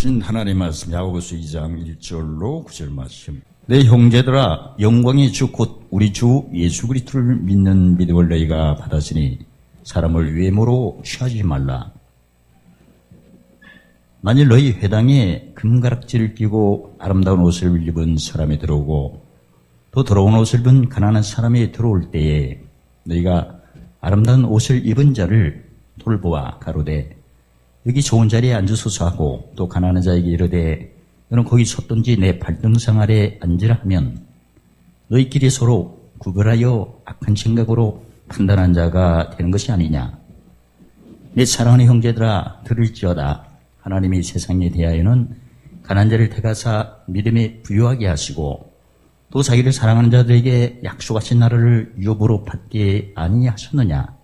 주신 하나님의 말씀 야고보서 2장 1절로 9절 말씀. 내 형제들아 영광의 주 곧 우리 주 예수 그리스도를 믿는 믿음을 너희가 받았으니 사람을 외모로 취하지 말라. 만일 너희 회당에 금가락지를 끼고 아름다운 옷을 입은 사람이 들어오고 또 더러운 옷을 입은 가난한 사람이 들어올 때에 너희가 아름다운 옷을 입은 자를 돌보아 가로되 여기 좋은 자리에 앉으소서 하고 또 가난한 자에게 이르되 너는 거기 섰든지 내 발등상 아래 앉으라 하면 너희끼리 서로 구별하여 악한 생각으로 판단한 자가 되는 것이 아니냐. 내 사랑하는 형제들아 들을지어다. 하나님이 세상에 대하여는 가난한 자를 택하사 믿음에 부유하게 하시고 또 자기를 사랑하는 자들에게 약속하신 나라를 유업으로 받게 아니하셨느냐.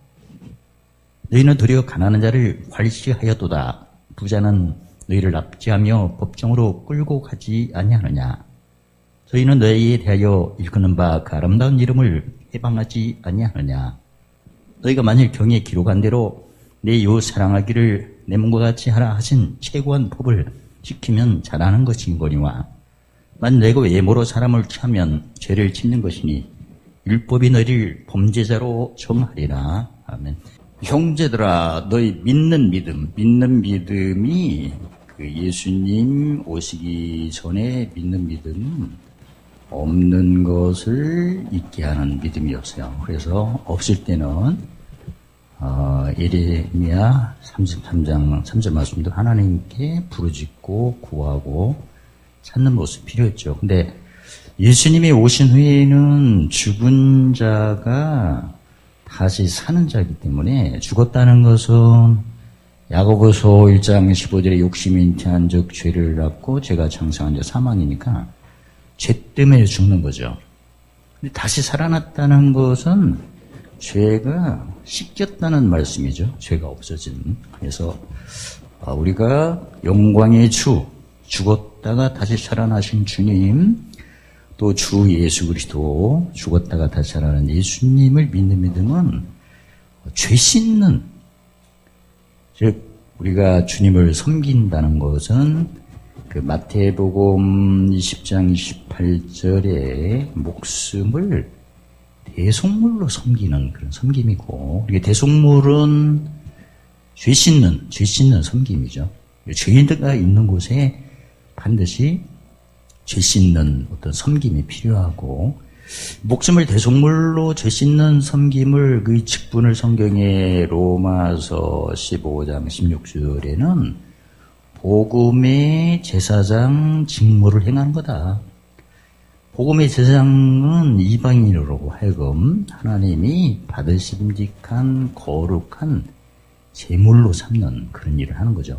너희는 도리어 가난한 자를 괄시하여도다. 부자는 너희를 납치하며 법정으로 끌고 가지 아니하느냐. 저희는 너희에 대하여 일컫는 바 그 아름다운 이름을 해방하지 아니하느냐. 너희가 만일 경에 기록한 대로 내 이웃 사랑하기를 내 몸과 같이 하라 하신 최고한 법을 지키면 잘하는 것이거니와 만일 내가 외모로 사람을 취하면 죄를 짓는 것이니 율법이 너희를 범죄자로 정하리라. 아멘. 형제들아 너희 믿는 믿음이 그 예수님 오시기 전에 믿는 믿음은 없는 것을 잊게 하는 믿음이었어요. 그래서 없을 때는 예레미야 33장 3절 말씀도 하나님께 부르짖고 구하고 찾는 모습이 필요했죠. 근데 예수님이 오신 후에는 죽은 자가 다시 사는 자이기 때문에 죽었다는 것은 야고보서 1장 15절에 욕심이 잉태한 즉 죄를 낳고 죄가 장성한 자 사망이니까 죄 때문에 죽는 거죠. 근데 다시 살아났다는 것은 죄가 씻겼다는 말씀이죠. 죄가 없어진. 그래서 우리가 영광의 주, 죽었다가 다시 살아나신 주님, 또 주 예수 그리스도, 죽었다가 다시 살아나는 예수님을 믿는 믿음은 죄 씻는, 즉 우리가 주님을 섬긴다는 것은 그 마태복음 20장 28절에 목숨을 대속물로 섬기는 그런 섬김이고, 이게 대속물은 죄 씻는 섬김이죠. 죄인들가 있는 곳에 반드시 죄 씻는 어떤 섬김이 필요하고, 목숨을 대속물로 죄 씻는 섬김을 그 직분을 성경의 로마서 15장 16절에는 복음의 제사장 직무를 행하는 거다. 복음의 제사장은 이방인으로 하여금 하나님이 받으심직한 거룩한 제물로 삼는 그런 일을 하는 거죠.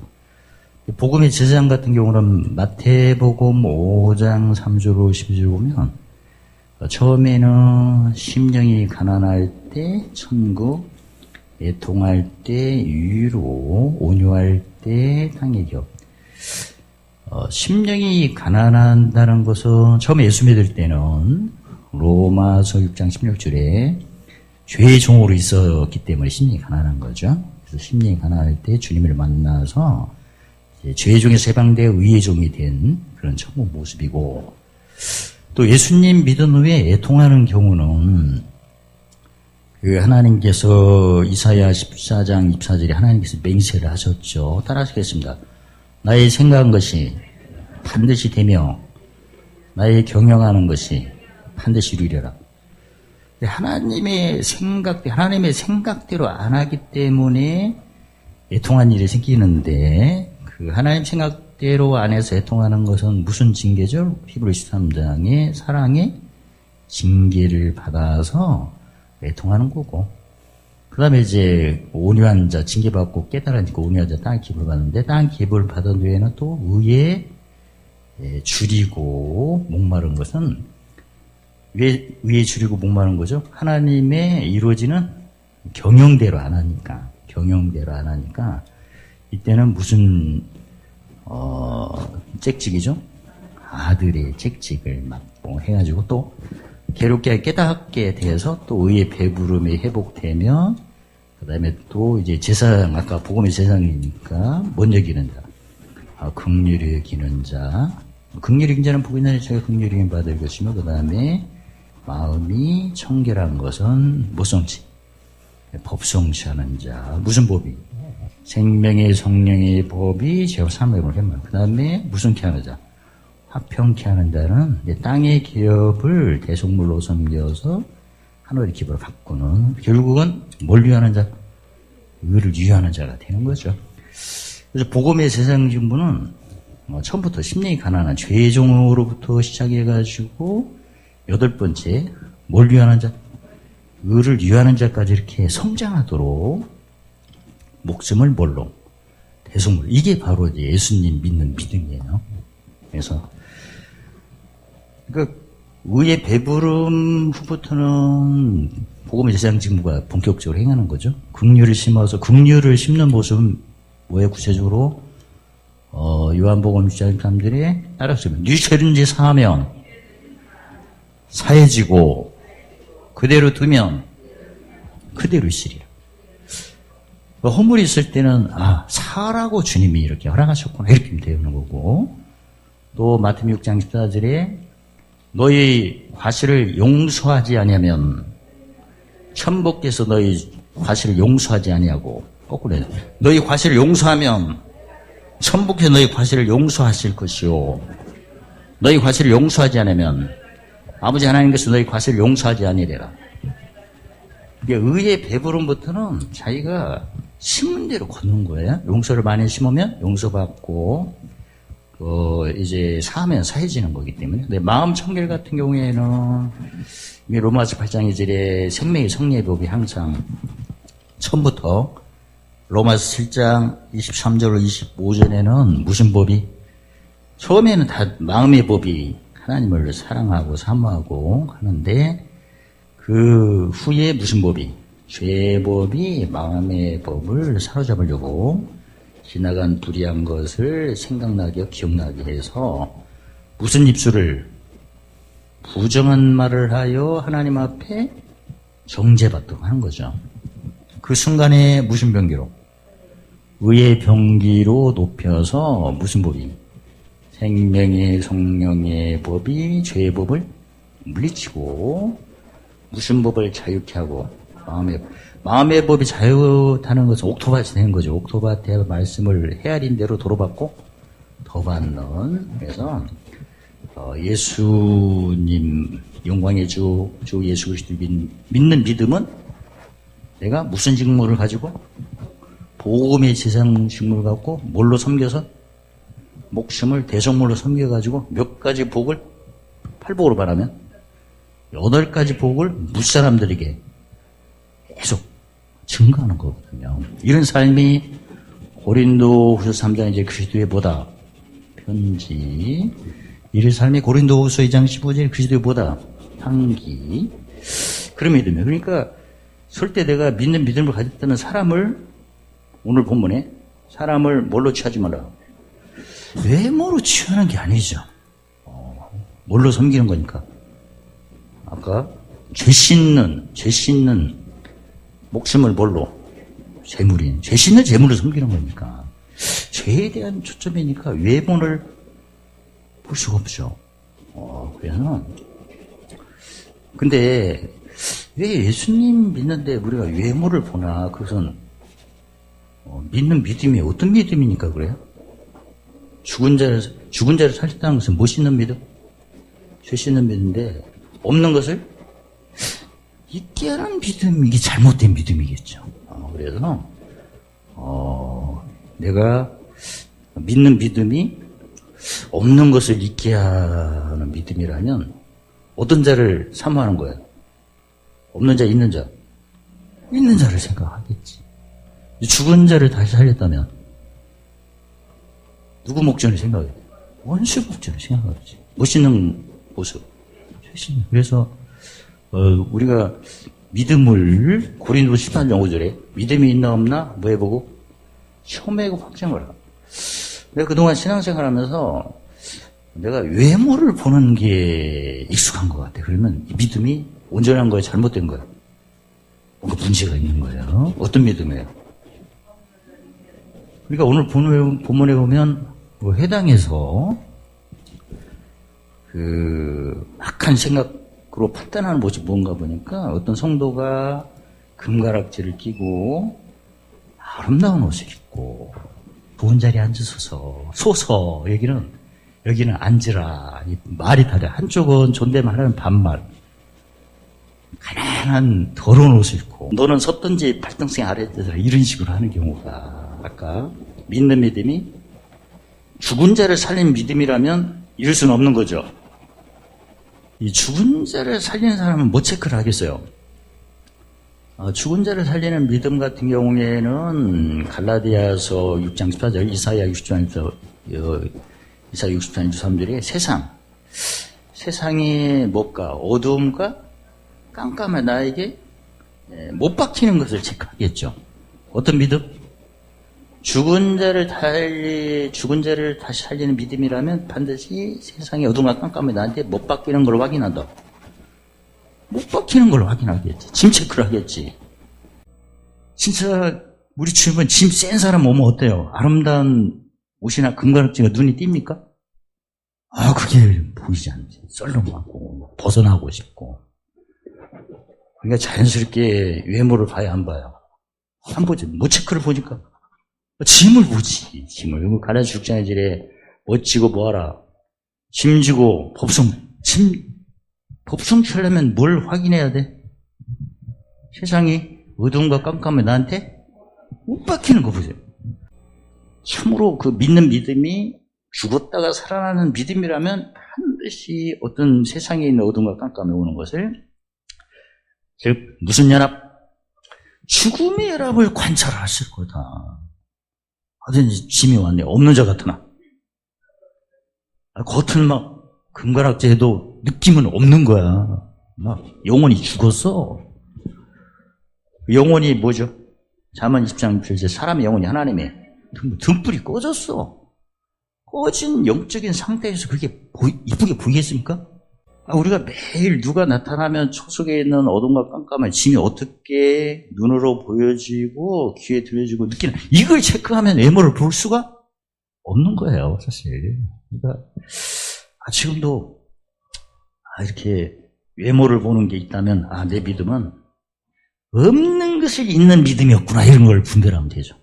복음의 제사장 같은 경우는 마태복음 5장 3절로 12절 보면 처음에는 심령이 가난할 때 천국, 애통할 때 위로, 온유할 때 땅의 격. 심령이 가난한다는 것은 처음에 예수 믿을 때는 로마서 6장 16절에 죄의 종으로 있었기 때문에 심령이 가난한 거죠. 그래서 심령이 가난할 때 주님을 만나서 죄의 종에서 해방되어 의의 종이 된 그런 천국 모습이고, 또 예수님 믿은 후에 애통하는 경우는 그 하나님께서 이사야 14장 24절에 하나님께서 맹세를 하셨죠. 따라하시겠습니다. 나의 생각한 것이 반드시 되며 나의 경영하는 것이 반드시 이루리라. 하나님의 생각대로 안 하기 때문에 애통한 일이 생기는데, 그 하나님 생각대로 안 해서 애통하는 것은 무슨 징계죠? 히브리서 13장의 사랑의 징계를 받아서 애통하는 거고, 그 다음에 이제 온유한 자, 징계받고 깨달으니까 온유한 자 땅의 기업을 받는데, 땅의 기업을 받은 뒤에는 또 의에 줄이고 목마른 것은, 왜 의에 줄이고 목마른 거죠? 하나님의 이루어지는 경영대로 안 하니까, 이때는 무슨 잭직이죠? 아들의 잭직을 맡고 해가지고 또 괴롭게 깨닫게 돼서 또 의의 배부름이 회복되면, 그 다음에 또 이제 제사장, 아까 복음의 제사장이니까 먼저 기른다. 긍휼히 여기는 자. 긍휼히 여긴 자는 복이 있나니 제가 긍휼히 여김 받을 것이며, 그 다음에 마음이 청결한 것은 무성치. 법성취하는 자. 무슨 법이? 생명의 성령의 법이 제가 삼명을 했만. 그 다음에 무슨케 하는 자. 화평케 하는 자는 땅의 기업을 대속물로 섬겨서 하늘의 기업으로 바꾸는, 결국은 뭘 위하는 자? 의를 위하는 자가 되는 거죠. 그래서 복음의 세상 진부는 처음부터 심령이 가난한 죄종으로부터 시작해가지고 8번째 뭘 위하는 자? 의를 위하는 자까지 이렇게 성장하도록 목숨을 뭘로? 대속물. 이게 바로 예수님 믿는 믿음이에요. 그래서 그러니까 의의 배부름 후부터는 복음의 세상 직무가 본격적으로 행하는 거죠. 긍휼을 심어서, 긍휼을 심는 모습은 뭐예요? 구체적으로 요한복음 6장 3절에 따라서 네 죄는 이제 사하면 사해지고 그대로 두면 그대로 있으리라. 허물이 있을 때는 사라고 주님이 이렇게 허락하셨구나 이렇게 되는 거고, 또 마태복음 6장 14절에 너희 과실을 용서하지 아니하면 천부께서 너희 과실을 용서하지 아니하고, 거꾸로 해요. 너희 과실을 용서하면 천부께서 너희 과실을 용서하실 것이요, 너희 과실을 용서하지 않으면 아버지 하나님께서 너희 과실을 용서하지 아니래라. 의의 배부름부터는 자기가 심은 대로 걷는 거예요. 용서를 많이 심으면 용서받고, 이제 사하면 사해지는 거기 때문에. 근데 마음 청결 같은 경우에는 로마서 8장 2절에 생명의 성령의 법이 항상 처음부터, 로마서 7장 23절로 25절에는 무슨 법이? 처음에는 다 마음의 법이 하나님을 사랑하고 사모하고 하는데, 그 후에 무슨 법이? 죄의 법이 마음의 법을 사로잡으려고 지나간 불의한 것을 생각나게 기억나게 해서 무슨 입술을? 부정한 말을 하여 하나님 앞에 정죄받도록 하는 거죠. 그 순간에 무슨 병기로? 의의 병기로 높여서 무슨 법이? 생명의 성령의 법이 죄의 법을 물리치고 무슨 법을 자유케 하고? 마음의 법이 자유하는 것은 옥토밭이 되는 거죠. 옥토밭의 말씀을 헤아린 대로 도로받고 더 받는. 그래서 예수님 영광의 주 예수 그리스도를 믿는 믿음은 내가 무슨 직무를 가지고? 복음의 세상 직무를 갖고 뭘로 섬겨서? 목숨을 대속물로 섬겨가지고 몇 가지 복을? 팔복으로 말하면 8가지 복을 무사람들에게 계속 증거하는 거거든요. 이런 삶이 고린도후서 3장 이제 그리스도의 보다 편지, 이런 삶이 고린도후서 2장 15절 그리스도의 보다 향기, 그런 믿음이에요. 그러니까 절대 내가 믿는 믿음을 가졌다는 사람을, 오늘 본문에 사람을 뭘로 취하지 마라. 외모로 취하는 게 아니죠. 뭘로 섬기는 거니까. 아까 죄 씻는 목숨을 뭘로? 재물인. 죄 씻는 재물을 섬기는 거니까. 죄에 대한 초점이니까 외모를 볼 수가 없죠. 그래서 근데 왜 예수님 믿는데 우리가 외모를 보나? 그것은 믿는 믿음이 어떤 믿음이니까 그래요? 죽은 자를 살렸다는 것은 못 씻는 믿음? 죄 씻는 믿음인데 없는 것을 있게 하는 믿음, 이게 잘못된 믿음이겠죠. 그래서 내가 믿는 믿음이 없는 것을 있게 하는 믿음이라면 어떤 자를 사모하는 거예요? 없는 자, 있는 자? 있는 자를 생각하겠지. 죽은 자를 다시 살렸다면 누구 목전을 생각해요? 원수 목전을 생각하겠지. 멋있는 모습. 그래서 우리가 믿음을 고린도 18장 5절에 믿음이 있나 없나 뭐 해보고 시험해고 확정을 하고. 내가 그동안 신앙생활 하면서 내가 외모를 보는 게 익숙한 것 같아. 그러면 이 믿음이 온전한 거야, 잘못된 거야? 뭔가 문제가 있는 거예요. 어떤 믿음이에요? 그러니까 오늘 본문에 보면 그 회당에서 악한 생각으로 판단하는 모습이 뭔가 보니까 어떤 성도가 금가락지를 끼고 아름다운 옷을 입고 좋은 자리에 앉으소서 소서 여기는 앉으라. 말이 다르다. 한쪽은 존댓말하는 반말. 가난한 더러운 옷을 입고 너는 섰던지 발등상 아래에 뜨더라. 이런 식으로 하는 경우가 아까 믿는 믿음이 죽은 자를 살린 믿음이라면 이럴 수는 없는 거죠. 이 죽은 자를 살리는 사람은 뭐 체크를 하겠어요? 죽은 자를 살리는 믿음 같은 경우에는 갈라디아서 6장 14절, 이사야 60장 63절에 세상이 뭘까? 어두움과 깜깜한 나에게 못 박히는 것을 체크하겠죠. 어떤 믿음? 죽은 자를 다시 살리는 믿음이라면 반드시 세상의 어둠과 깜깜한 나한테 못 박히는 걸 확인한다. 못 박히는 걸 확인하겠지. 짐 체크를 하겠지. 진짜 우리 주변 짐 센 사람 오면 어때요? 아름다운 옷이나 금가락지가 눈이 띕니까? 그게 보이지 않지. 썰렁하고 벗어나고 싶고. 그러니까 자연스럽게 외모를 봐야 안 봐요. 안 보지. 뭐 체크를 보니까 짐을 보지. 짐을. 갈라디아 6장의 질에 멋지고 뭐하라. 짐지고 법성 취하려면 뭘 확인해야 돼? 세상이 어두움과 깜깜해 나한테 못 박히는 거 보세요. 참으로 그 믿는 믿음이 죽었다가 살아나는 믿음이라면 반드시 어떤 세상에 있는 어둠과 깜깜해 오는 것을, 즉 무슨 연합? 죽음의 연합을 관찰하실 거다. 하든지 짐이 왔네. 없는 자 같으나. 겉은 막 금가락지 해도 느낌은 없는 거야. 막 영혼이 죽었어. 영혼이 뭐죠? 잠언 20장 1절 사람의 영혼이 하나님의 등불이 꺼졌어. 꺼진 영적인 상태에서 그게 이쁘게 보이겠습니까? 우리가 매일 누가 나타나면 초석에 있는 어둠과 깜깜한 짐이 어떻게 눈으로 보여지고 귀에 들려지고 느끼는, 이걸 체크하면 외모를 볼 수가 없는 거예요, 사실. 그러니까 지금도 이렇게 외모를 보는 게 있다면 내 믿음은 없는 것을 있는 믿음이었구나, 이런 걸 분별하면 되죠.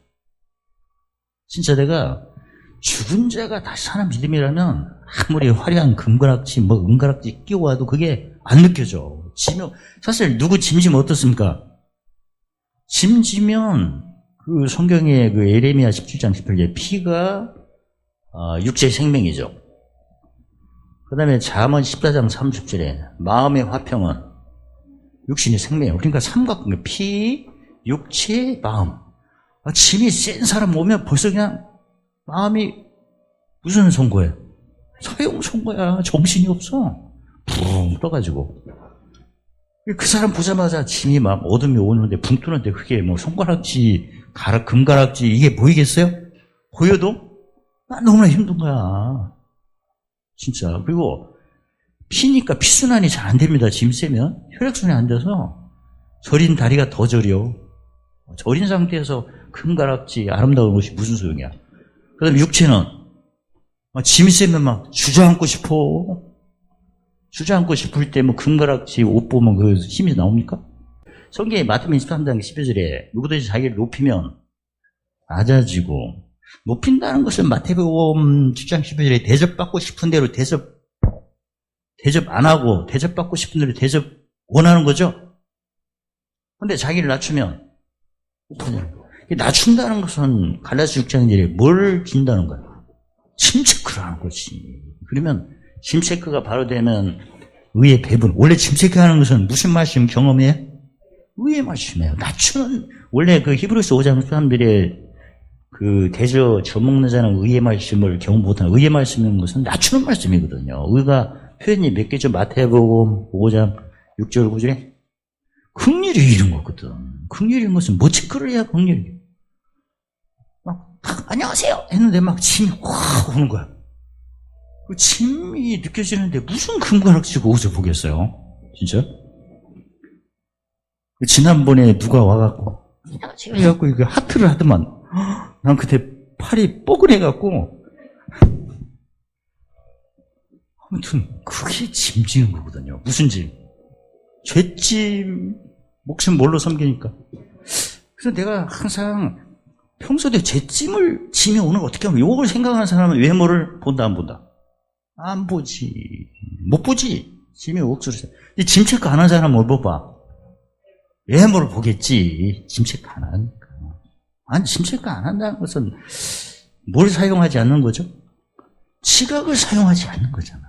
진짜 내가 죽은 자가 다시 사는 믿음이라면 아무리 화려한 금가락지 은가락지 끼고 와도 그게 안 느껴져. 사실 누구 짐지면 어떻습니까? 짐지면 그 성경의 그 예레미야 17장 18절 피가 육체의 생명이죠. 그 다음에 잠언 14장 30절에 마음의 화평은 육신의 생명이에요. 그러니까 삼각관계, 피, 육체, 마음. 짐이 센 사람 오면 벌써 그냥 마음이 무슨 선거예요? 소용 선거야. 정신이 없어. 붕 떠가지고. 그 사람 보자마자 짐이 막 어둠이 오는데 붕 뜨는데 그게 뭐 손가락지, 금가락지 이게 보이겠어요? 보여도 너무나 힘든 거야. 진짜. 그리고 피니까 피순환이 잘 안 됩니다. 짐 세면. 혈액순환이 안 돼서 저린 다리가 더 저려. 저린 상태에서 금가락지 아름다운 옷이 무슨 소용이야. 그 다음에 육체는 짐이 세면 막 주저앉고 싶어. 주저앉고 싶을 때 금가락지 옷 보면 그 힘이 나옵니까? 성경에 마태복음 23장 12절에 누구든지 자기를 높이면 낮아지고, 높인다는 것은 마태복음 7장 12절에 대접받고 싶은 대로 대접 안 하고 대접받고 싶은 대로 대접 원하는 거죠. 근데 자기를 낮추면 낮춘다는 것은 갈라디아 6장 1절에 뭘 준다는 거야? 짐 체크를 하는 거지. 그러면 짐 체크가 바로 되면 의의 배분. 원래 짐 체크하는 것은 무슨 말씀 경험이에요? 의의 말씀이에요. 낮추는, 원래 그 히브리서 5장 사람들의 그 대저 젖먹는 자는 의의 말씀을 경험 못하는, 의의 말씀인 것은 낮추는 말씀이거든요. 의가 표현이 몇 개죠? 마태복음 5장 6절 9절에 긍휼이 이런 거거든. 긍휼인 것은 뭐 체크를 해야 긍휼이. 안녕하세요 했는데 막 침이 확 오는 거야. 그 침이 느껴지는데 무슨 금가락지고 옷을 보겠어요? 진짜? 지난번에 누가 와갖고 안녕하세요 해갖고 이렇게 하트를 하더만, 난 그때 팔이 뻐근해갖고 아무튼 그게 짐지는 거거든요. 무슨 짐? 죄짐. 목숨 뭘로 섬기니까. 그래서 내가 항상 평소에 죄짐을 지며 오는 거 어떻게 하면 이걸 생각하는 사람은 외모를 본다 안 본다? 안 보지. 못 보지. 짐의 옥수수. 짐 체크 안 하는 사람은 뭘 봐? 외모를 보겠지. 짐 체크 안 하니까. 아니, 짐 체크 안 한다는 것은 뭘 사용하지 않는 거죠? 시각을 사용하지 않는 거잖아.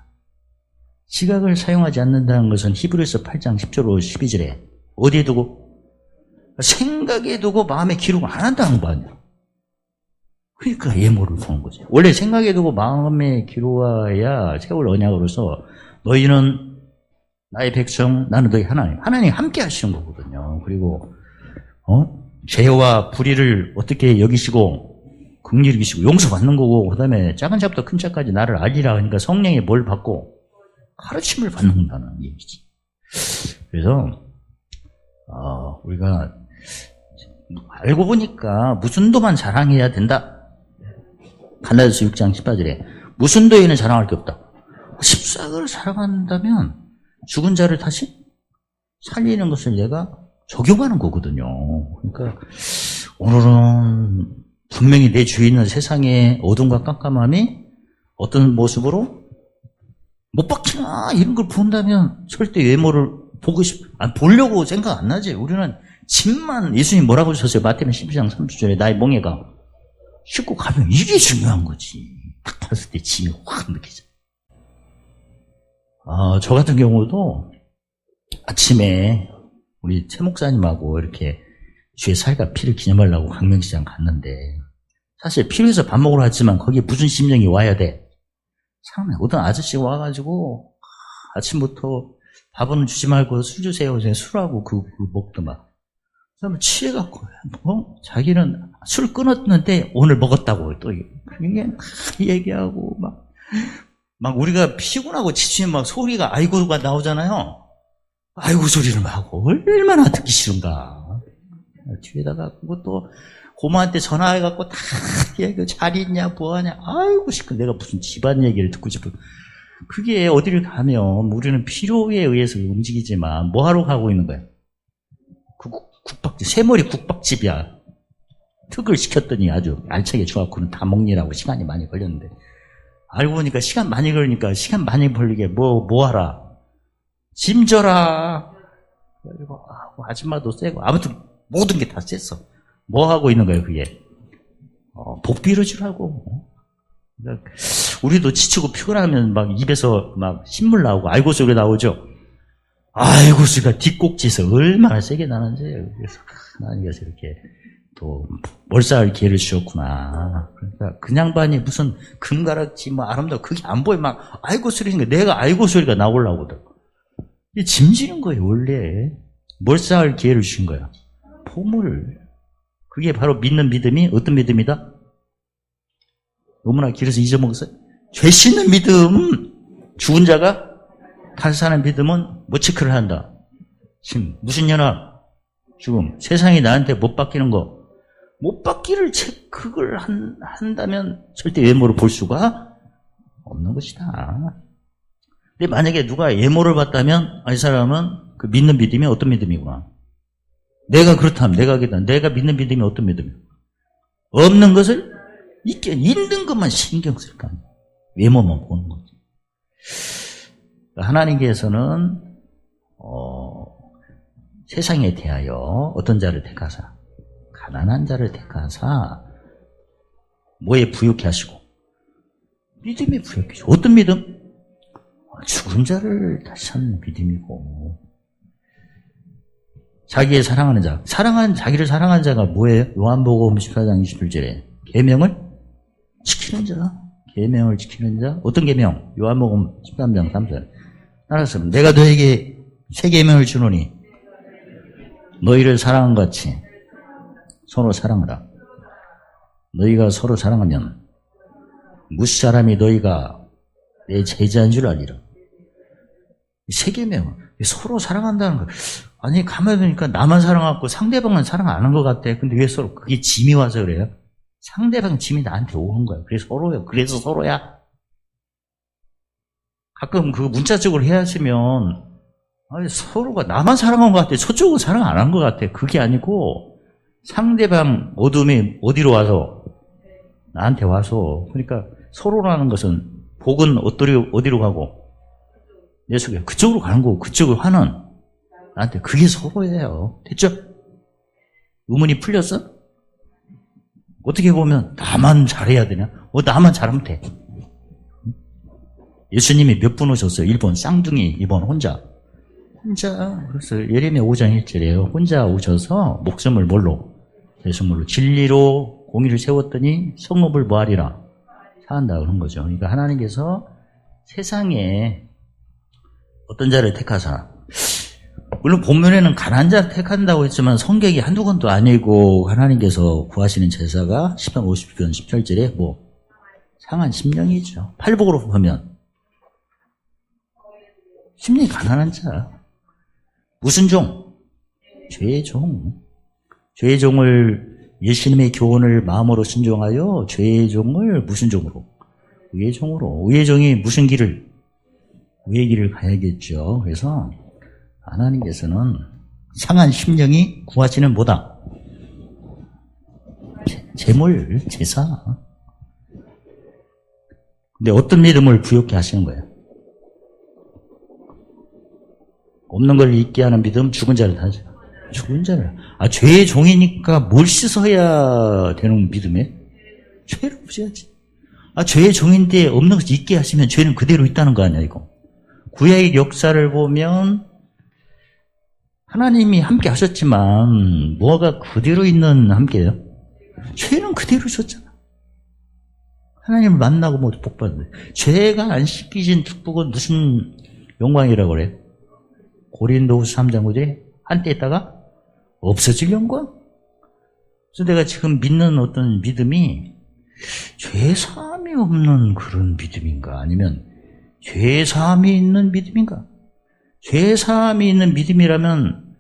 시각을 사용하지 않는다는 것은 히브리서 8장 10절 12절에 어디에 두고? 생각에 두고 마음에 기록을 안 한다는 거 아니야. 그러니까 외모를 보는 거지. 원래 생각에 두고 마음에 기록해야 세월 언약으로서 너희는 나의 백성, 나는 너희 하나님. 하나님 함께 하시는 거거든요. 그리고 죄와 불의를 어떻게 여기시고 긍휼히 여기시고 용서받는 거고, 그 다음에 작은 자부터 큰 자까지 나를 알리라 하니까 성령의 뭘 받고 가르침을 받는다는 얘기지. 그래서 우리가 알고 보니까 무슨도만 자랑해야 된다. 갈라디아서 6장 18절에 무슨도에는 자랑할 게 없다. 십자가를 사랑한다면 죽은 자를 다시 살리는 것을 내가 적용하는 거거든요. 그러니까 오늘은 분명히 내 주위에 있는 세상의 어둠과 깜깜함이 어떤 모습으로 못 박히나 이런 걸 본다면 절대 외모를 보려고 생각 안 나지. 우리는 짐만, 예수님 뭐라고 하셨어요? 마태복음 12장 30절에 나의 멍에가 싣고 가면 이게 중요한 거지. 딱 봤을 때 짐이 확 느껴져. 저 같은 경우도 아침에 우리 최 목사님하고 이렇게 주의 살과 피를 기념하려고 강명시장 갔는데, 사실 필요해서 밥 먹으러 갔지만 거기에 무슨 심정이 와야 돼? 참, 어떤 아저씨가 와가지고 아침부터 밥은 주지 말고 술 주세요. 술하고 그 먹더만. 그러면 취해갖고 자기는 술 끊었는데 오늘 먹었다고 또 이게 막 얘기하고 막 우리가 피곤하고 지치면 막 소리가 아이고가 나오잖아요. 아이고 소리를 막 하고 얼마나 듣기 싫은가. 뒤에다가 그것도 고모한테 전화해갖고 다 얘기 잘 있냐 뭐하냐. 아이고 시끄 내가 무슨 집안 얘기를 듣고 싶어. 그게 어디를 가면 우리는 필요에 의해서 움직이지만 뭐하러 가고 있는 거야? 그 국밥집, 새머리 국밥집이야. 특을 시켰더니 아주 알차게 줘갖고는 다 먹느라고 시간이 많이 걸렸는데, 알고 보니까 시간 많이 걸리니까 시간 많이 걸리게 뭐 하라? 짐 져라. 그리고 아줌마도 세고 아무튼 모든 게 다 셌어. 뭐 하고 있는 거예요 그게? 복비를 주라고. 그러니까 우리도 지치고 피곤하면 막 입에서 막 신물 나오고 아이고 소리 나오죠. 아이고 소리가 뒷꼭지에서 얼마나 세게 나는지. 그래서 하나님께서 이렇게 또 몰살 기회를 주셨구나. 그러니까 그냥 반이 무슨 금가락지 뭐 아름다워 그게 안 보여. 막 아이고 소리니까 내가 아이고 소리가 나오려고 하더라고. 이게 짐지는 거예요 원래. 몰살 기회를 주신 거야. 보물. 그게 바로 믿는 믿음이 어떤 믿음이다? 너무나 길어서 잊어먹었어요. 죄 씻는 믿음. 죽은 자가 다시 사는 믿음은 뭐 체크를 한다. 지금 무슨 연합? 지금 세상이 나한테 못 바뀌는 거. 못 바뀌를 체크를 한다면 절대 외모를 볼 수가 없는 것이다. 근데 만약에 누가 외모를 봤다면 이 사람은 그 믿는 믿음이 어떤 믿음이구나. 내가 그렇다면 내가 믿는 믿음이 어떤 믿음이야? 없는 것을 있는 것만 신경 쓸 거 아니야. 외모만 보는 거지. 하나님께서는 세상에 대하여 어떤 자를 택하사 가난한 자를 택하사 뭐에 부욕해 하시고 믿음에 부욕해 하시고 어떤 믿음? 죽은 자를 다시 찾는 믿음이고 자기의 사랑하는 자 자기를 사랑하는 자가 뭐예요? 요한복음 14장 21절에 계명을 지키는 자 계명을 지키는 자 어떤 계명? 요한복음 13장 3절 따라서 내가 너에게 새 계명을 주노니 너희를 사랑한 것 같이 서로 사랑하라. 너희가 서로 사랑하면 무시 사람이 너희가 내 제자인 줄 알리라. 새 계명 서로 사랑한다는 거. 아니 가만히 보니까 나만 사랑하고 상대방은 사랑 안 한 것 같아. 근데 왜 서로 그게 짐이 와서 그래요? 상대방 짐이 나한테 오는 거야. 그래서 서로요. 그래서 서로야. 가끔 그 문자적으로 해야지면 서로가 나만 사랑한 것 같아. 저쪽은 사랑 안 한 것 같아. 그게 아니고 상대방 어둠이 어디로 와서 나한테 와서 그러니까 서로라는 것은 복은 어디로 가고 내 속에 그쪽으로 가는 거고 그쪽을 화는 나한테 그게 서로예요. 됐죠? 의문이 풀렸어? 어떻게 보면 나만 잘해야 되냐? 나만 잘하면 돼. 예수님이 몇 분 오셨어요? 1번 쌍둥이, 2번 혼자. 그래서 예레미야 5장 1절이에요. 혼자 오셔서 목숨을 뭘로? 대성물로 진리로 공의를 세웠더니 성읍을 뭐하리라? 사한다 그런 거죠. 그러니까 하나님께서 세상에 어떤 자를 택하사 물론 본문에는 가난한 자를 택한다고 했지만 성경이 한두 권도 아니고 하나님께서 구하시는 제사가 10편 50편 17절에 뭐 상한 심령이죠. 팔복으로 보면 심령이 가난한 자. 무슨 종? 죄의 종. 죄의 종을 예수님의 교훈을 마음으로 순종하여 죄의 종을 무슨 종으로? 의의 종으로. 의의 종이 무슨 길을? 의의 길을 가야겠죠. 그래서 하나님께서는 상한 심령이 구하시는 뭐다? 제물, 제사. 근데 어떤 믿음을 부욕케 하시는 거예요? 없는 걸 잊게 하는 믿음, 죽은 자를 하죠. 죽은 자를. 죄의 종이니까 뭘 씻어야 되는 믿음이에요? 죄를 없애야지. 죄의 종인데 없는 것을 잊게 하시면 죄는 그대로 있다는 거 아니야, 이거. 구약의 역사를 보면 하나님이 함께 하셨지만 뭐가 그대로 있는 함께예요? 죄는 그대로 있었잖아. 하나님을 만나고 모두 복받는데 죄가 안 씻기신 축복은 무슨 영광이라고 그래요? 고린도후서 3장 9절에 한때 있다가 없어질 영광? 그래서 내가 지금 믿는 어떤 믿음이 죄사함이 없는 그런 믿음인가? 아니면 죄사함이 있는 믿음인가? 죄사함이 있는 믿음이라면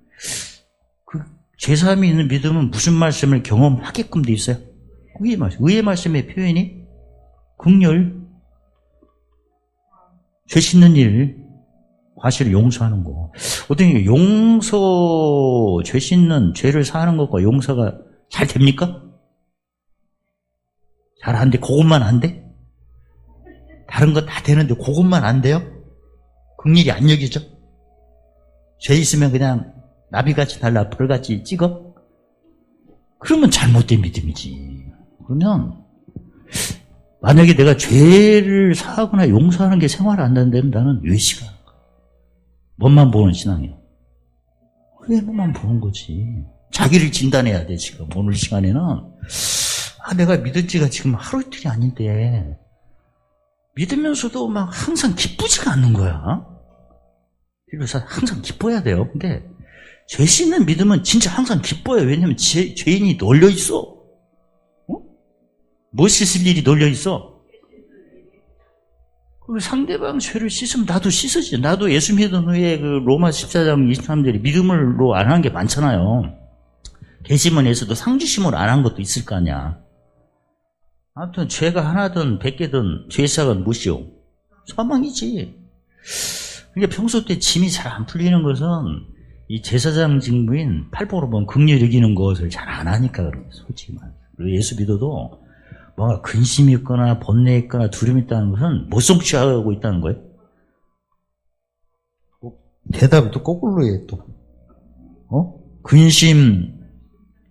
그 죄사함이 있는 믿음은 무슨 말씀을 경험하게끔 돼 있어요? 의의 말씀. 의의 말씀의 표현이 긍휼, 죄 씻는 일, 과실을 용서하는 거. 어떻게 용서, 죄 씻는, 죄를 사하는 것과 용서가 잘 됩니까? 잘 안 돼. 그것만 안 돼? 다른 거 다 되는데 그것만 안 돼요? 긍휼이 안 여기죠? 죄 있으면 그냥 나비같이 달라 벌같이 찍어? 그러면 잘못된 믿음이지. 그러면 만약에 내가 죄를 사하거나 용서하는 게 생활 안 된다면 나는 외식하는 거야. 몸만 보는 신앙이야. 왜 몸만 보는 거지? 자기를 진단해야 돼. 지금 오늘 시간에는 내가 믿은 지가 지금 하루 이틀이 아닌데 믿으면서도 막 항상 기쁘지가 않는 거야. 그래서 항상 기뻐야 돼요. 근데 죄 씻는 믿음은 진짜 항상 기뻐요. 왜냐면 죄인이 널려있어. 뭐 씻을 일이 널려있어? 그리고 상대방 죄를 씻으면 나도 씻으지. 나도 예수 믿은 후에 그 로마 14장 23절에 믿음으로 안 한 게 많잖아요. 대시문에서도 상주심으로 안 한 것도 있을 거 아니야. 아무튼 죄가 하나든 100개든 죄사건 무시오. 사망이지. 그러니까 평소 때 짐이 잘 안 풀리는 것은 이 제사장 직무인 팔복으로 보면 긍휼 여기는 것을 잘 안 하니까 그런 거예요. 솔직히 말해서. 그리고 예수 믿어도 뭔가 근심이 있거나 번뇌 있거나 두려움이 있다는 것은 못 성취하고 있다는 거예요. 대답을 또 거꾸로 해 또. 근심,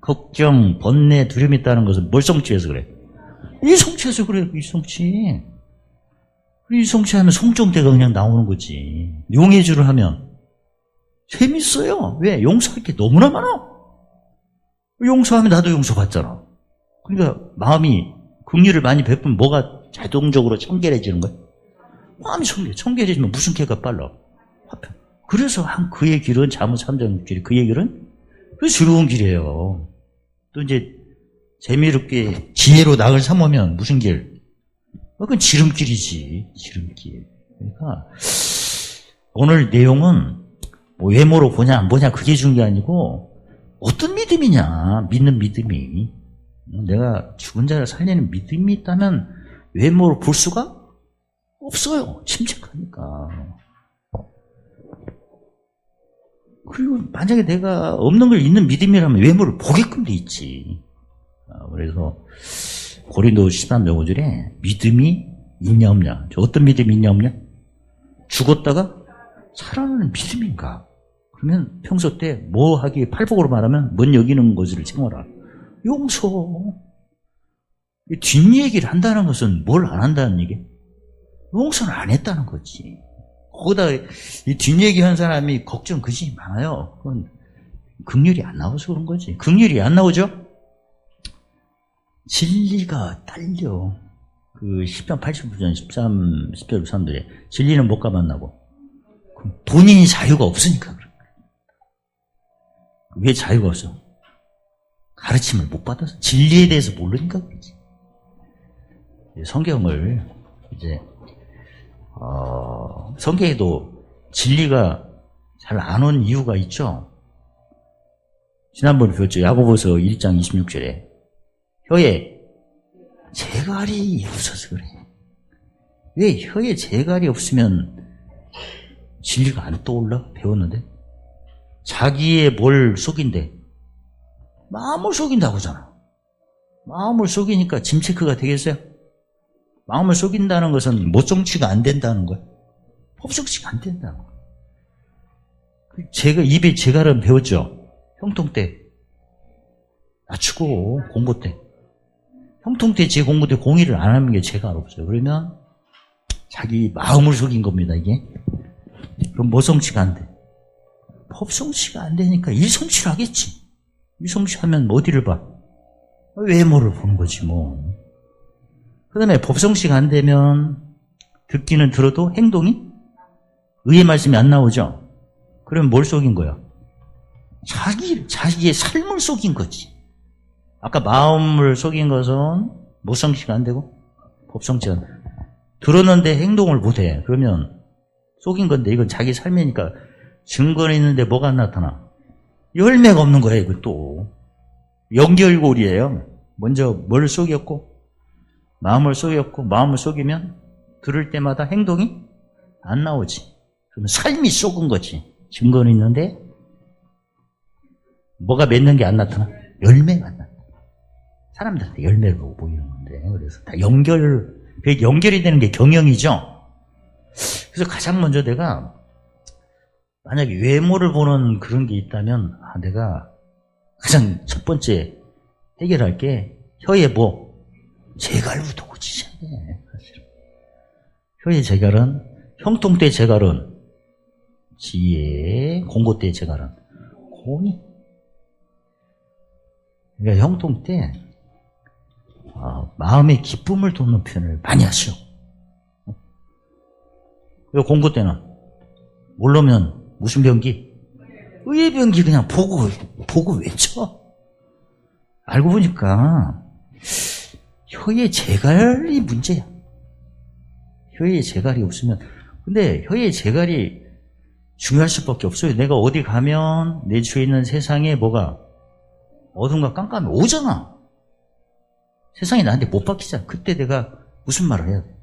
걱정, 번뇌, 두려움이 있다는 것은 뭘 성취해서 그래? 이 성취해서 그래. 이 성취. 이 성취하면 성정대가 그냥 나오는 거지. 용해주를 하면 재밌어요. 왜? 용서할 게 너무나 많아. 용서하면 나도 용서받잖아. 그러니까 마음이 긍휼을 많이 베푸면 뭐가 자동적으로 청결해지는 거야? 마음이 청결해지면 무슨 개가 빨라? 화평. 그래서 그의 길은 잠언 3장 6절이 그의 길은 그 즐거운 길이에요. 또 이제 재미롭게 지혜로 낙을 삼으면 무슨 길? 그건 지름길이지. 지름길. 그러니까 오늘 내용은 뭐 외모로 보냐 안 보냐 그게 중요한 게 아니고 어떤 믿음이냐. 믿는 믿음이. 내가 죽은 자를 살리는 믿음이 있다면 외모로 볼 수가 없어요. 침체하니까. 그리고 만약에 내가 없는 걸 있는 믿음이라면 외모를 보게끔 돼 있지. 그래서 고린도 13장 5절에 믿음이 있냐 없냐. 어떤 믿음이 있냐 없냐? 죽었다가 살아나는 믿음인가? 그러면 평소 때 뭐 하기에 팔복으로 말하면 뭔 여기는 것을 채워라. 용서. 뒷얘기를 한다는 것은 뭘 안 한다는 얘기? 용서는 안 했다는 거지. 거기다 이 뒷얘기 한 사람이 걱정 그지 많아요. 그건 긍휼이 안 나와서 그런 거지. 긍휼이 안 나오죠? 진리가 딸려. 그 10편 89편 13, 10절 3절에 진리는 못가 만나고 본인이 자유가 없으니까 그런 거야. 왜 자유가 없어? 가르침을 못 받아서 진리에 대해서 모르니까 그렇지. 성경을 이제 성경에도 진리가 잘 안 온 이유가 있죠. 지난번에 배웠죠. 야고보서 1장 26절에 혀에 재갈이 없어서 그래. 왜 혀에 재갈이 없으면 진리가 안 떠올라? 배웠는데 자기의 뭘 속인대? 마음을 속인다고 하잖아. 마음을 속이니까 짐 체크가 되겠어요? 마음을 속인다는 것은 모성치가 안 된다는 거야. 법성치가 안 된다는 거야. 제가 입에 재갈은 배웠죠? 형통 때 낮추고 공부 때 형통 때 제 공부 때 공의를 안 하는 게 재갈 없어요. 그러면 자기 마음을 속인 겁니다. 이게 그럼 모성치가 안 돼. 법성치가 안 되니까 일성치를 하겠지. 일성치하면 어디를 봐? 외모를 보는 거지 뭐. 그 다음에 법성치가 안 되면 듣기는 들어도 행동이 의의 말씀이 안 나오죠. 그러면 뭘 속인 거야? 자기의 삶을 속인 거지. 아까 마음을 속인 것은 모성치가 안 되고 법성치가 안 돼. 들었는데 행동을 못해. 그러면 속인 건데 이건 자기 삶이니까 증거는 있는데 뭐가 안 나타나? 열매가 없는 거야. 이거 또 연결고리예요. 먼저 뭘 속였고 마음을 속였고 마음을 속이면 들을 때마다 행동이 안 나오지. 그러면 삶이 속은 거지. 증거는 있는데 뭐가 맺는 게 안 나타나? 열매가 안 나타나. 사람들한테 열매를 보고 보이는 건데 그래서 다 연결이 되는 게 경영이죠. 그래서 가장 먼저 내가 만약에 외모를 보는 그런 게 있다면 내가 가장 첫 번째 해결할 게 혀에 뭐 재갈부터 고치셔야 돼. 사실 혀의 재갈은 형통 때 재갈은 지혜, 공고 때 재갈은 공의. 그러니까 형통 때 마음의 기쁨을 돋는 표현을 많이 하시오. 그리고 공고 때는 모르면 무슨 병기? 의의 병기 그냥 보고 외쳐. 알고 보니까 혀의 재갈이 문제야. 혀의 재갈이 없으면 근데 혀의 재갈이 중요할 수밖에 없어요. 내가 어디 가면 내 주위에 있는 세상에 뭐가 어둠과 깜깜이 오잖아. 세상이 나한테 못 박히잖아. 그때 내가 무슨 말을 해야 돼?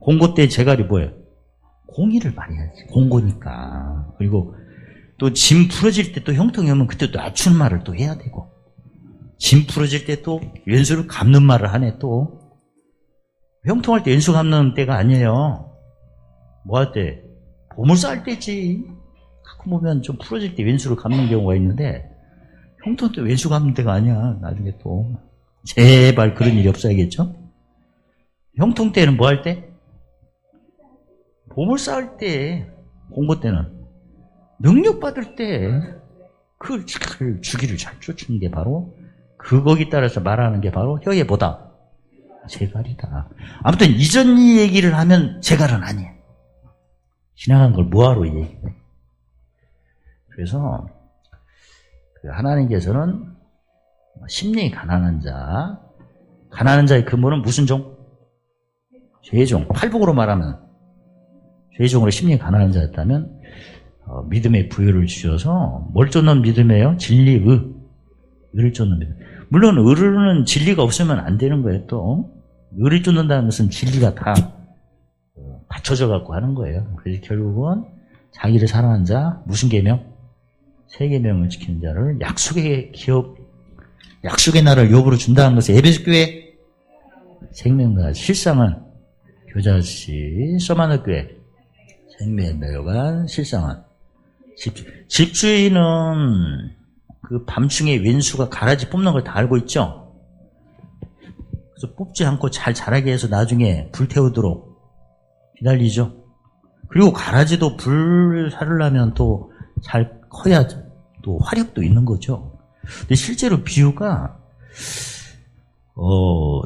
공고 때 재갈이 뭐예요? 공의를 많이 해야지. 공고니까. 그리고 또 짐 풀어질 때 또 형통이 오면 그때 또 낮추는 말을 또 해야 되고 짐 풀어질 때 또 왼수를 갚는 말을 하네 또. 형통할 때 왼수 갚는 때가 아니에요. 뭐 할 때? 보물사 할 때지. 가끔 보면 좀 풀어질 때 왼수를 갚는 경우가 있는데 형통 때 왼수 갚는 때가 아니야. 나중에 또. 제발 그런 일이 없어야겠죠? 형통 때는 뭐 할 때? 보물사 할 때, 공고 때는 능력 받을 때 그 주기를 잘 쫓는 게 바로 그거기 따라서 말하는 게 바로 혀에 보다 재갈이다. 아무튼 이전 얘기를 하면 재갈은 아니에요. 지나간 걸 뭐하러 얘기해. 그래서 하나님께서는 심령이 가난한 자의 근본은 무슨 종? 죄종. 팔복으로 말하면 죄종으로 심령이 가난한 자였다면 믿음의 부여를 주셔서 뭘 쫓는 믿음이에요? 진리, 의를 쫓는 믿음. 물론 의는 진리가 없으면 안 되는 거예요. 또 의를 쫓는다는 것은 진리가 다 받쳐져 갖고 하는 거예요. 그래서 결국은 자기를 사랑하는 자, 무슨 계명? 세 계명을 지키는 자를 약속의 나라를 여부로 준다는 것은 에베소 교회 생명과 실상은 교자씨 서마너 교회 생명과 실상은 집주인은 그 밤중에 왼수가 가라지 뽑는 걸 다 알고 있죠. 그래서 뽑지 않고 잘 자라게 해서 나중에 불태우도록 기다리죠. 그리고 가라지도 불 살으려면 또 잘 커야 또 화력도 있는 거죠. 근데 실제로 비유가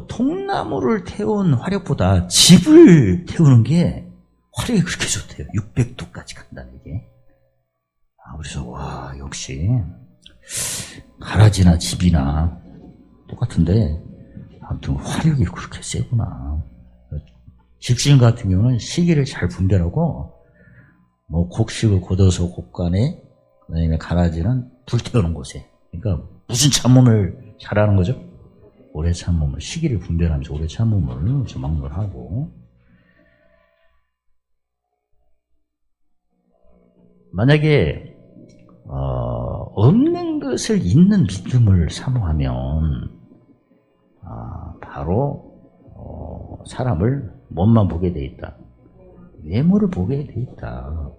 통나무를 태운 화력보다 집을 태우는 게 화력이 그렇게 좋대요. 600도까지 간다는 게. 그래서 와 역시 가라지나 집이나 똑같은데 아무튼 화력이 그렇게 세구나. 집주인 같은 경우는 시기를 잘 분별하고 뭐 곡식을 걷어서 곡간에 그다음에 가라지는 불태우는 곳에 그러니까 무슨 참음을 잘하는 거죠? 오래 참음을 시기를 분별하면서 오래 참음을 막론을 하고 만약에 없는 것을 있는 믿음을 사모하면 바로 사람을 몸만 보게 돼 있다. 외모를 보게 돼 있다.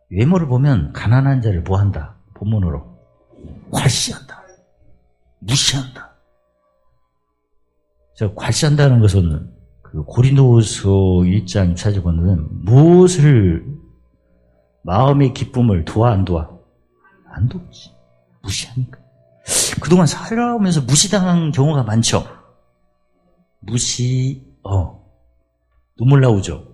외모를 보면 가난한 자를 뭐한다? 본문으로 괄시한다. 무시한다. 괄시한다는 것은 그 고린도후서 1장 2차 보면 무엇을 마음의 기쁨을 도와 안 도와? 안 돕지. 무시하니까. 그동안 살아오면서 무시당한 경우가 많죠. 눈물 나오죠.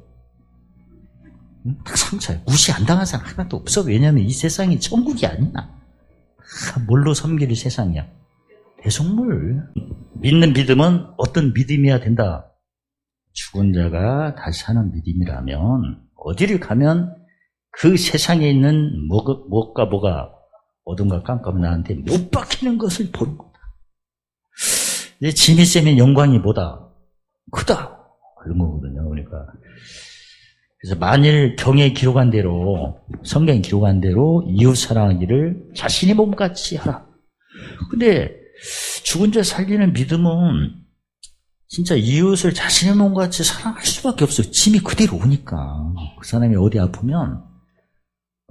딱 상처야. 무시 안 당한 사람 하나도 없어. 왜냐하면 이 세상이 천국이 아니야. 뭘로 섬기는 세상이야. 대속물. 믿는 믿음은 어떤 믿음이어야 된다. 죽은 자가 다시 사는 믿음이라면 어디를 가면 그 세상에 있는 뭐가 어둠과 깜깜 나한테 못 박히는 것을 보는 거다. 내 지미쌤의 영광이 뭐다? 크다. 그런 거거든요. 그러니까 그래서 만일 경에 기록한 대로 성경에 기록한 대로 이웃 사랑하기를 자신의 몸같이 하라. 근데 죽은 자 살리는 믿음은 진짜 이웃을 자신의 몸같이 사랑할 수밖에 없어요. 짐이 그대로 오니까. 그 사람이 어디 아프면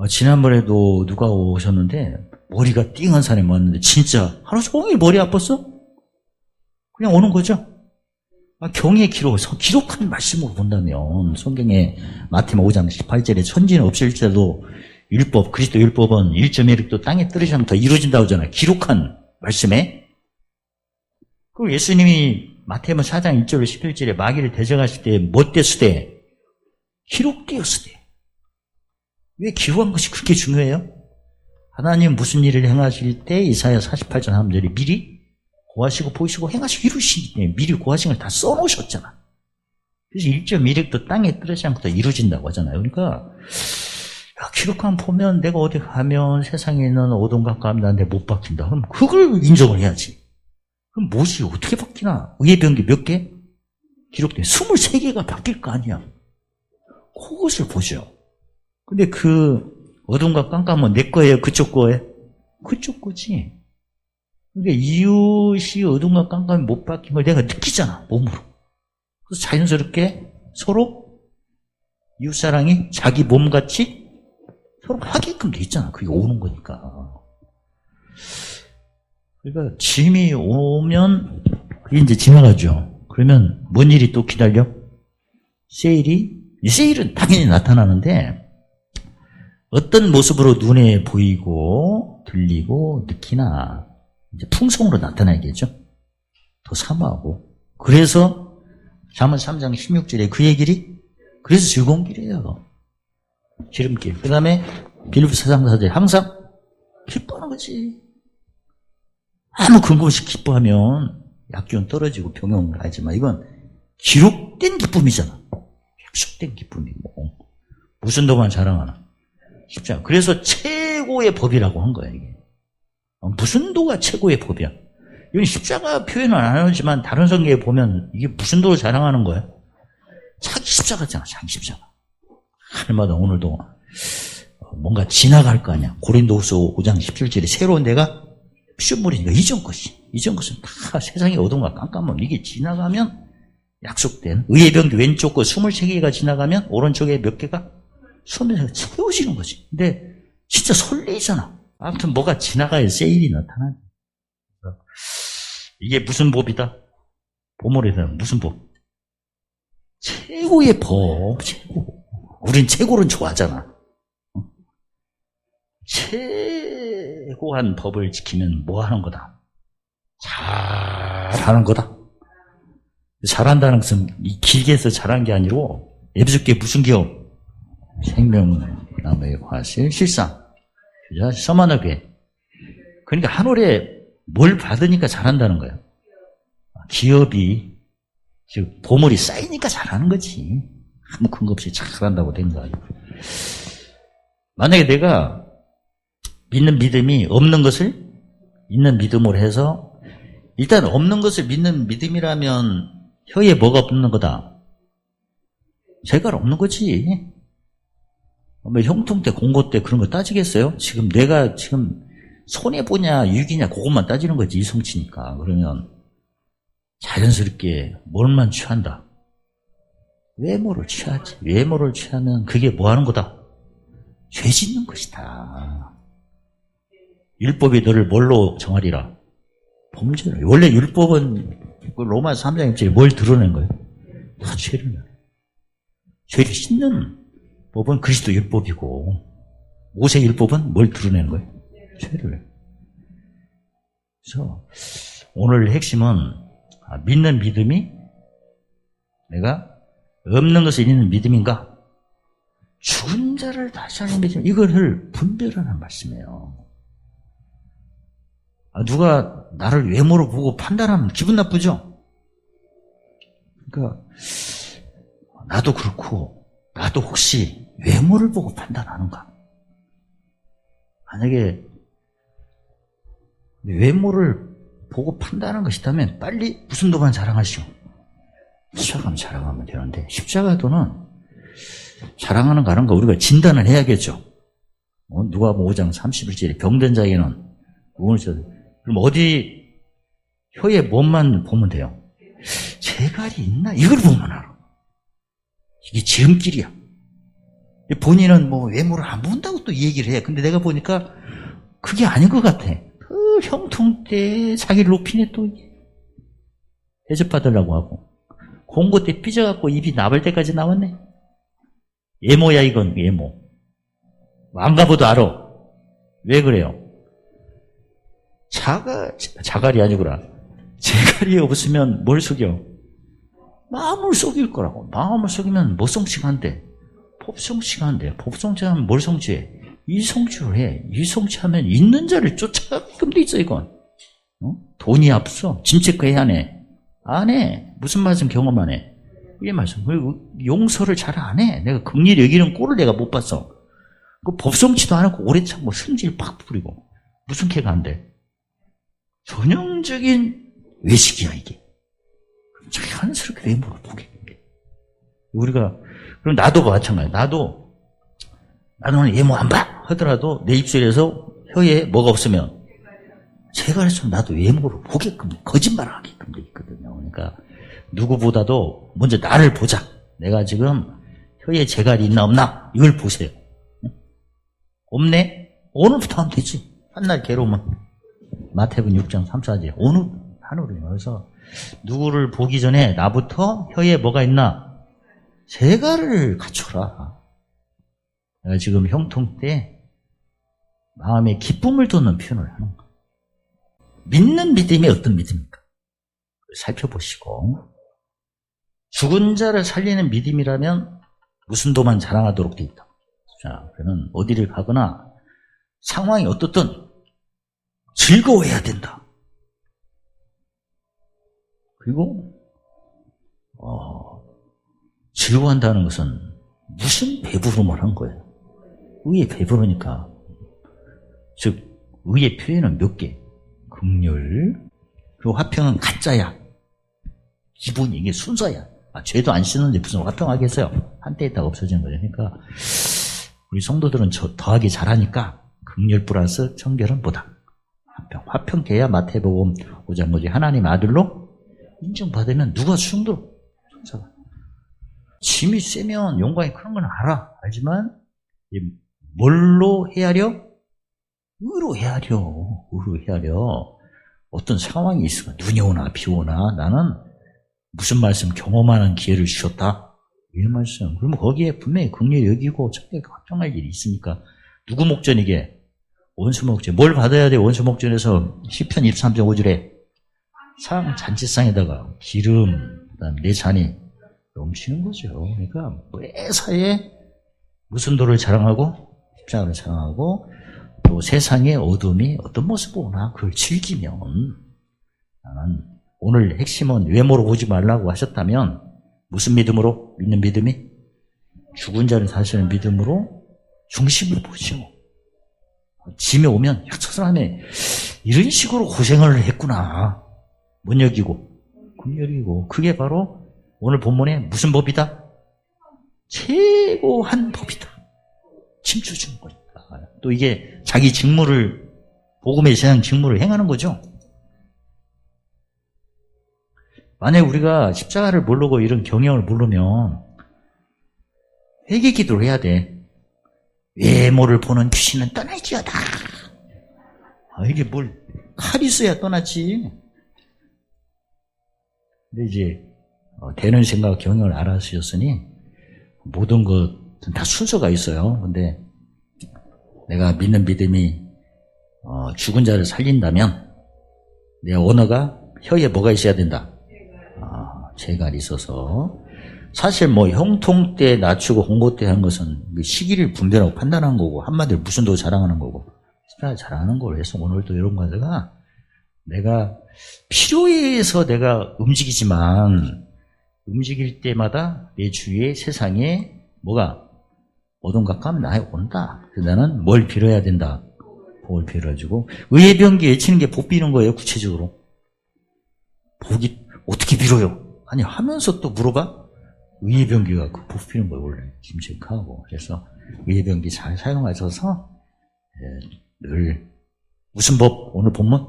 지난번에도 누가 오셨는데 머리가 띵한 사람이 왔는데 진짜 하루 종일 머리 아팠어? 그냥 오는 거죠. 경의 기록한 말씀으로 본다면 성경에 마태복음 5장 18절에 천지는 없을지라도 율법, 그리스도 율법은 1.1획도 땅에 떨어지면 더 이루어진다고 하잖아요. 기록한 말씀에. 그리고 예수님이 마태복음 4장 1절로 11절에 마귀를 대적하실 때 뭐 떼으되? 기록되었으되. 왜 기록한 것이 그렇게 중요해요? 하나님 무슨 일을 행하실 때 이사야 48장 3절에 미리 고하시고 보이시고 행하시고 이루시니 미리 고하신 걸 다 써놓으셨잖아. 그래서 1.1획도 땅에 떨어지지 않고 다 이루어진다고 하잖아요. 그러니까 기록하면 보면 내가 어디 가면 세상에 있는 어둠과 깜깜 나한테 못 박힌다. 그럼 그걸 인정을 해야지. 그럼 무엇이 어떻게 바뀌나? 의의 변기 몇 개? 기록돼. 23개가 바뀔 거 아니야. 그것을 보죠. 근데 그 어둠과 깜깜은 내 거예요? 그쪽 거예요? 그쪽 거지. 그러니까 이웃이 어둠과 깜깜이 못 바뀐 걸 내가 느끼잖아, 몸으로. 그래서 자연스럽게 서로 이웃사랑이 자기 몸같이 서로 하게끔 돼 있잖아. 그게 오는 거니까. 그러니까 짐이 오면 그게 이제 지나가죠. 그러면 뭔 일이 또 기다려? 세일은 당연히 나타나는데 어떤 모습으로 눈에 보이고 들리고 느끼나 이제 풍성으로 나타나겠죠. 더 사모하고. 그래서 잠언 3장 16절에 그의 길이 그래서 즐거운 길이에요. 기름길. 그 다음에 빌립보서 4장 4절에 항상 기뻐하는 거지. 아무 근거 없이 기뻐하면 약기운 떨어지고 병용 하지만 이건 기록된 기쁨이잖아. 약속된 기쁨이고. 무슨 도만 자랑하나. 쉽지 않아. 그래서 최고의 법이라고 한 거야, 이게. 무슨 도가 최고의 법이야? 이건 십자가 표현은 안 하지만 다른 성경에 보면 이게 무슨 도를 자랑하는 거야? 자기 십자가잖아, 자기 십자가. 할마다 오늘도 뭔가 지나갈 거 아니야. 고린도후서 5장 17절에 새로운 내가 피조물이니까 이전 것은 다 세상의 어둠과 깜깜함. 이게 지나가면 약속된 의의 병기 왼쪽 거 23개가 지나가면 오른쪽에 몇 개가? 23개가 채워지는 거지. 근데 진짜 설레잖아. 아무튼 뭐가 지나가야 세일이 나타나죠. 이게 무슨 법이다? 보물에서 무슨 법? 최고의 법, 최고. 우린 최고를 좋아하잖아. 최고한 법을 지키면 뭐 하는 거다? 잘하는 거다. 잘한다는 것은 이 길게 해서 잘한 게 아니고 에베소교회 무슨 기업? 생명나무의 과실 실상 서만하게. 그러니까 한 올해 뭘 받으니까 잘한다는 거야. 기업이 즉 보물이 쌓이니까 잘하는 거지. 아무 근거 없이 잘한다고 된 거야. 만약에 내가 믿는 믿음이 없는 것을 있는 믿음으로 해서 일단 없는 것을 믿는 믿음이라면 혀에 뭐가 없는 거다? 재갈 없는 거지. 뭐 형통 때 공고 때 그런 거 따지겠어요? 지금 내가 지금 손해보냐 유익이냐 그것만 따지는 거지. 이성치니까. 그러면 자연스럽게 뭘만 취한다? 외모를 취하지. 외모를 취하면 그게 뭐 하는 거다? 죄 짓는 것이다. 율법이 너를 뭘로 정하리라? 범죄를. 원래 율법은 로마서 3장 1절에 뭘 드러낸 거예요? 다 죄를. 죄를 씻는 법은 그리스도 율법이고 모세 율법은 뭘 드러내는 거예요? 죄를. 그래서 오늘 핵심은 믿는 믿음이 내가 없는 것을 있는 믿음인가? 죽은 자를 다시 하는 믿음. 이거를 분별하는 말씀이에요. 누가 나를 외모로 보고 판단하면 기분 나쁘죠? 그러니까 나도 그렇고 나도 혹시 외모를 보고 판단하는가? 만약에 외모를 보고 판단하는 것이라면 빨리 무슨 도만 자랑하시오? 십자가만 자랑하면 되는데 십자가도는 자랑하는 거 아닌가 우리가 진단을 해야겠죠. 누가복음 5장 31절에 병든 자에게는 그럼 어디 혀에 뭐만 보면 돼요? 재갈이 있나? 이걸 보면 알아. 이게 지름길이야. 본인은 뭐 외모를 안 본다고 또 얘기를 해. 근데 내가 보니까 그게 아닌 것 같아. 그 형통 때 자기를 높이네 또 대접받으려고 하고 공고 때 삐져갖고 입이 나발 때까지 나왔네. 예모야 이건 예모. 안 가봐도 알아. 왜 그래요? 자갈이 아니구나. 재갈이 없으면 뭘 속여? 마음을 속일 거라고. 마음을 속이면 뭐 성취가 안 돼? 법성취가 안 돼. 법성취하면 뭘 성취해? 이성취를 해. 이성취하면 있는 자를 쫓아가게끔 돼 있어 이건. 돈이 앞서? 짐체크해야 안 해? 안 해. 무슨 말씀 경험 안 해? 이게 말씀. 그리고 용서를 잘 안 해. 내가 긍휼히 여기는 꼴을 내가 못 봤어. 그 법성취도 안 하고 오래 참고 승질 팍 부리고 무슨 캐가 안 돼? 전형적인 외식이야 이게. 자연스럽게 외모를 보게. 우리가 그럼 나도 마찬가지야. 나도 외모 안 봐 하더라도 내 입술에서 혀에 뭐가 없으면 제가 했으면 나도 외모를 보게끔 거짓말을 하게끔 돼 있거든요. 그러니까 누구보다도 먼저 나를 보자. 내가 지금 혀에 재갈이 있나 없나 이걸 보세요. 없네? 오늘부터 하면 되지. 한날 괴로우면 마태복음 6장 3, 4절 오늘 하늘이에요. 그래서 누구를 보기 전에 나부터 혀에 뭐가 있나 재갈을 갖춰라. 내가 지금 형통 때 마음에 기쁨을 돋는 표현을 하는 거야. 믿는 믿음이 어떤 믿음입니까? 살펴보시고 죽은 자를 살리는 믿음이라면 무슨 도만 자랑하도록 돼 있다. 자, 그러면 어디를 가거나 상황이 어떻든 즐거워해야 된다. 그리고 즐거워한다는 것은 무슨 배부름을 한 거예요? 의에 배부르니까. 즉 의의 표현은 몇 개? 긍휼, 그 화평은 가짜야. 기본이 이게 순서야. 죄도 안 씻는데 무슨 화평하겠어요? 한때 있다가 없어지는 거죠. 그러니까 우리 성도들은 더하기 잘하니까 긍휼 플러스 청결은 보다. 화평케야 마태복음 5장 5절 하나님 아들로 인정받으면 누가 수용들어? 천사가. 짐이 세면 영광이 큰 건 알지만 뭘로 헤아려? 의로 헤아려. 어떤 상황이 있으면 눈이 오나 비 오나 나는 무슨 말씀 경험하는 기회를 주셨다. 이 말씀. 그러면 거기에 분명히 긍휼히 여기고 청결히 화평할 일이 있으니까 누구 목전이게? 원수 목전. 뭘 받아야 돼? 원수 목전에서 시편 23편 5절에 상 잔치상에다가 기름, 그다음에 내 잔이 넘치는 거죠. 그러니까 매사에 무슨 도를 자랑하고 십자가를 자랑하고 또 세상의 어둠이 어떤 모습을 오나 그걸 즐기면 나는 오늘 핵심은 외모로 보지 말라고 하셨다면 무슨 믿음으로? 믿는 믿음이? 죽은 자를 사시는 믿음으로 중심을 보죠. 짐이 오면 저 사람이 이런 식으로 고생을 했구나. 뭔 여기고? 긍휼이고. 그게 바로 오늘 본문에 무슨 법이다? 최고한 법이다. 침투 주는 거니까. 또 이게 자기 직무를 복음의 세상 직무를 행하는 거죠. 만약에 우리가 십자가를 모르고 이런 경영을 모르면 회개 기도를 해야 돼. 외모를 보는 귀신은 떠날지어다. 이게 뭘 칼이 있어야 떠났지. 근데 이제 되는 생각 경영을 알아주셨으니 모든 것은 다 순서가 있어요. 근데 내가 믿는 믿음이 죽은 자를 살린다면 내 언어가 혀에 뭐가 있어야 된다? 재갈이 있어서 사실 형통 때 낮추고 홍고 때 한 것은 시기를 분별하고 판단한 거고 한마디로 무슨 도 자랑하는 거고 십자가 자랑하는 거로 해서 오늘도 이런 거다가 내가 필요해서 내가 움직이지만 움직일 때마다 내 주위에 세상에 뭐가 어둠 가까우면 나에 온다. 그래서 나는 뭘 빌어야 된다? 복을 빌어주고 의의 병기 외치는 게 복 비는 거예요. 구체적으로 복이 어떻게 빌어요? 아니 하면서 또 물어봐? 의의 병기가 그 복 비는 거예요. 원래 짐책하고 그래서 의의 병기 잘 사용하셔서 늘 무슨 법? 오늘 본문?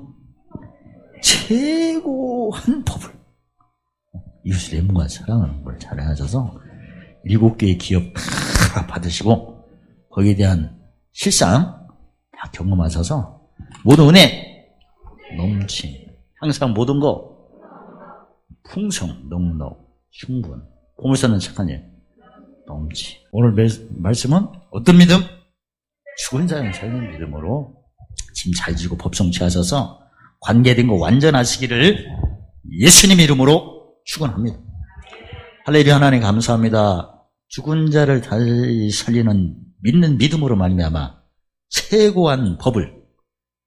최고한 법을 이웃을 애무가 사랑하는 걸 잘 하셔서 7개의 기업 다 받으시고 거기에 대한 실상 다 경험하셔서 모든 은혜 넘치 항상 모든 거 풍성 넉넉 충분 보물찾는 착한 일 넘치. 오늘 말씀은 어떤 믿음? 죽은 자는 살린 믿음으로 짐 잘 지고 법 성취하셔서 관계된 거 완전하시기를 예수님 이름으로 축원합니다. 할렐루야. 하나님 감사합니다. 죽은 자를 다시 살리는 믿는 믿음으로 말미암아 최고한 법을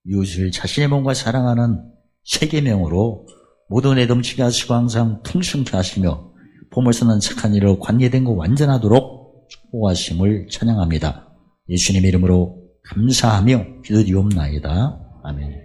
이웃을 자신의 몸과 사랑하는 세계명으로 모든 애 넘치게 하시고 항상 풍성케 하시며 봄을 쓰는 착한 일로 관계된 거 완전하도록 축복하심을 찬양합니다. 예수님 이름으로 감사하며 기도드리옵나이다. 아멘.